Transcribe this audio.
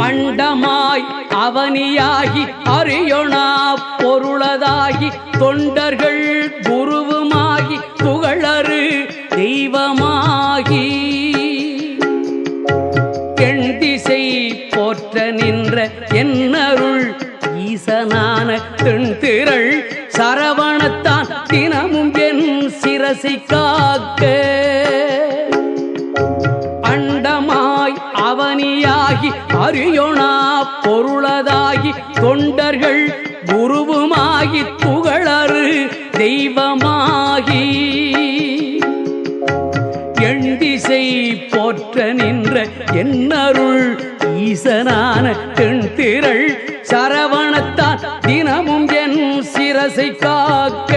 அண்டமாய் அவனியாகி அறியொணா பொருளதாகி தொண்டர்கள் குருவுமாகி புகழறு தெய்வமாகி எண்திசை போற்ற நின்ற என்னருள் ஈசனான தென்திரள் சரவணத்தான் தினமும் என் சிரசை காக்க அண்டமாய் அவனியாகி அறியொணா பொருளதாகி தொண்டர்கள் குருவுமாகி புகழறு தெய்வமாகி எண்திசை போற்ற நின்ற என்னருள் ஈசனான தென்திரள் சரவணத்தான் தினமும் என் சிரசை காக்க